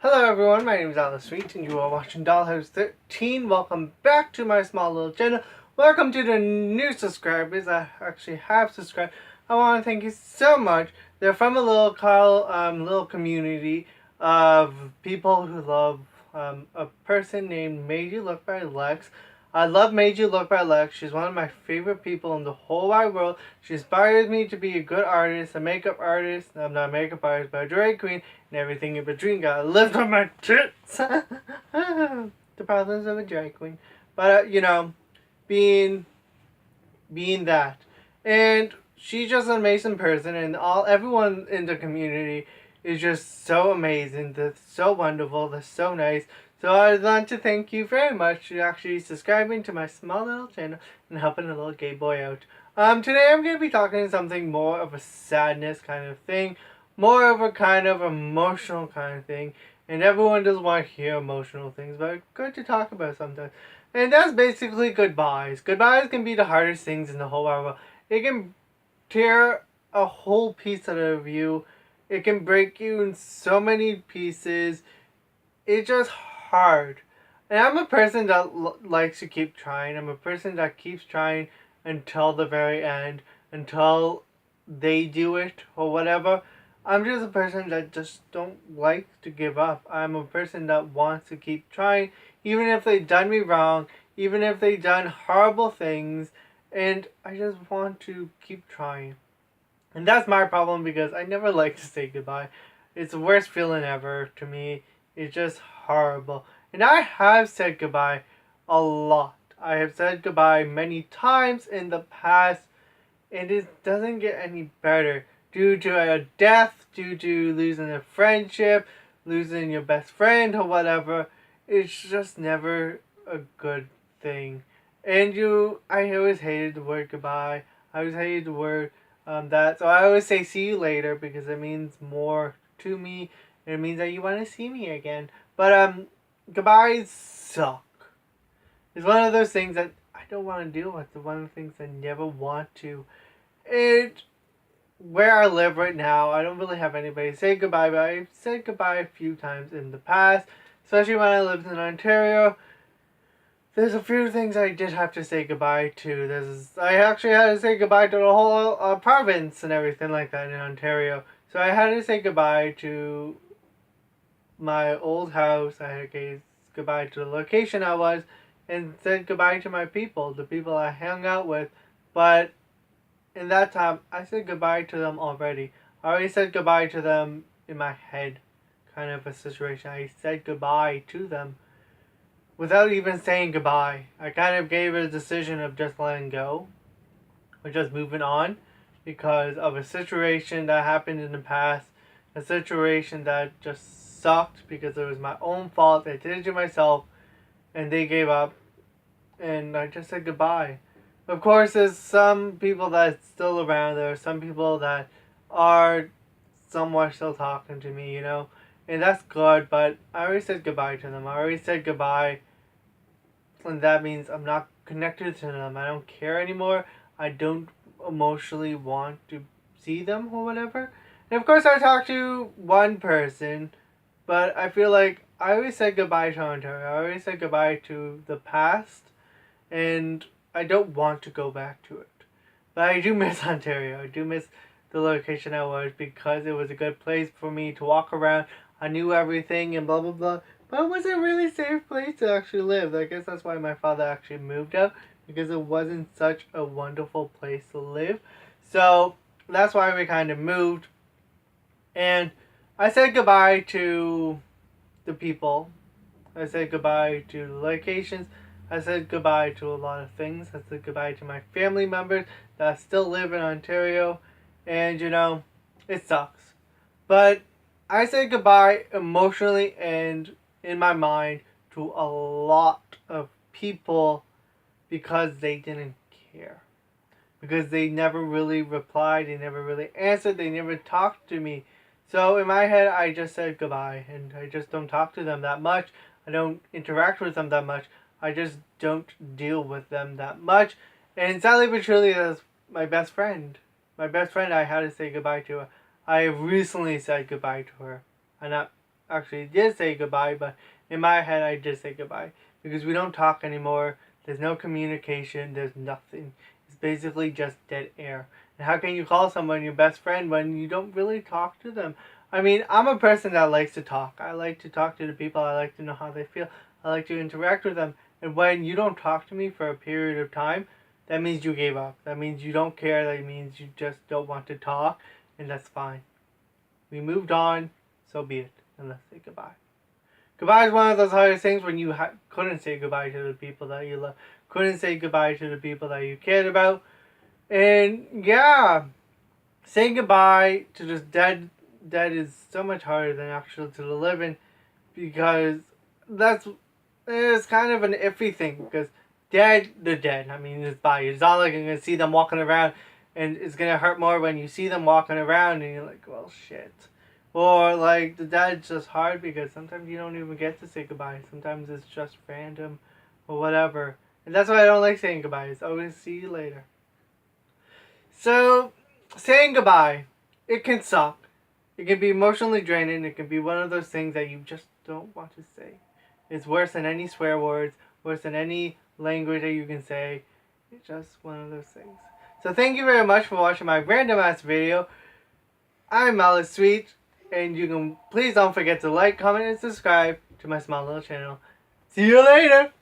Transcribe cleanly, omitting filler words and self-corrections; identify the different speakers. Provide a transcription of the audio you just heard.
Speaker 1: Hello everyone, my name is Alice Sweet and you are watching Dollhouse 13. Welcome back to my small little channel. Welcome to the new subscribers that actually have subscribed. I want to thank you so much. They're from a little community of people who love a person named Made You Look by Lex. I love Made You Look by Lex. She's one of my favorite people in the whole wide world. She inspires me to be a good artist, a makeup artist. I'm not a makeup artist, but a drag queen and everything in between. Gotta lift up my tits. The problems of a drag queen. But being that, and she's just an amazing person, and everyone in the community is just so amazing. They're so wonderful. They're so nice. So I'd like to thank you very much for actually subscribing to my small little channel and helping a little gay boy out. Today I'm going to be talking something more of a sadness kind of thing, more of a kind of emotional kind of thing, and everyone doesn't want to hear emotional things, but it's good to talk about sometimes. And that's basically goodbyes. Goodbyes can be the hardest things in the whole world. It can tear a whole piece out of you. It can break you in so many pieces. It's just hard. And I'm a person that likes to keep trying. I'm a person that keeps trying until the very end, until they do it or whatever. I'm just a person that just don't like to give up. I'm a person that wants to keep trying, even if they've done me wrong, even if they've done horrible things, and I just want to keep trying. And that's my problem because I never like to say goodbye. It's the worst feeling ever to me. It's just horrible. And I have said goodbye a lot. I have said goodbye many times in the past, and it doesn't get any better. Due to a death, due to losing a friendship, losing your best friend or whatever, it's just never a good thing. And I always hated the word goodbye. I always hated the word that. So I always say see you later because it means more to me. And it means that you want to see me again. But goodbyes suck. It's one of those things that I don't want to deal with. It's one of the things I never want to. Where I live right now, I don't really have anybody to say goodbye, but I've said goodbye a few times in the past, especially when I lived in Ontario. There's a few things I did have to say goodbye to. I actually had to say goodbye to the whole province and everything like that in Ontario. So I had to say goodbye to my old house. I had to say goodbye to the location I was, and said goodbye to my people, the people I hung out with. But in that time, I said goodbye to them already. I already said goodbye to them in my head, kind of a situation. I said goodbye to them without even saying goodbye. I kind of gave it a decision of just letting go, or just moving on, because of a situation that happened in the past, a situation that just sucked because it was my own fault. I did it to myself, and they gave up, and I just said goodbye. Of course, there's some people that's still around. There are some people that are somewhat still talking to me, and that's good, but I already said goodbye to them. I already said goodbye, and that means I'm not connected to them. I don't care anymore. I don't emotionally want to see them or whatever. And of course, I talked to one person, but I feel like I always said goodbye to Ontario. I always said goodbye to the past, and I don't want to go back to it. But I do miss Ontario. I do miss the location I was because it was a good place for me to walk around. I knew everything and blah blah blah. But it wasn't a really safe place to actually live. I guess that's why my father actually moved out, because it wasn't such a wonderful place to live. So that's why we kind of moved. And I said goodbye to the people. I said goodbye to the locations. I said goodbye to a lot of things. I said goodbye to my family members that still live in Ontario. And, it sucks. But I said goodbye emotionally and in my mind to a lot of people because they didn't care. Because they never really replied, they never really answered, they never talked to me. So in my head, I just said goodbye, and I just don't talk to them that much. I don't interact with them that much. I just don't deal with them that much. And sadly but truly, that's my best friend. My best friend I had to say goodbye to. I recently said goodbye to her. actually did say goodbye, but in my head I did say goodbye. Because we don't talk anymore, there's no communication, there's nothing. It's basically just dead air. And how can you call someone your best friend when you don't really talk to them? I mean, I'm a person that likes to talk. I like to talk to the people, I like to know how they feel, I like to interact with them. And when you don't talk to me for a period of time, that means you gave up. That means you don't care. That means you just don't want to talk. And that's fine. We moved on. So be it. And let's say goodbye. Goodbye is one of those hardest things when you couldn't say goodbye to the people that you love. Couldn't say goodbye to the people that you cared about. And yeah, saying goodbye to the dead is so much harder than actually to the living. Because it's kind of an iffy thing. Because they're dead. I mean, it's body. It's not like you're going to see them walking around, and it's going to hurt more when you see them walking around and you're like, well, shit. Or, like, the dead's just hard because sometimes you don't even get to say goodbye. Sometimes it's just random or whatever. And that's why I don't like saying goodbye. It's always see you later. So, saying goodbye, it can suck. It can be emotionally draining. It can be one of those things that you just don't want to say. It's worse than any swear words, worse than any language that you can say. It's just one of those things. So thank you very much for watching my random ass video. I'm Malice Sweet, and you can please don't forget to like, comment, and subscribe to my small little channel. See you later!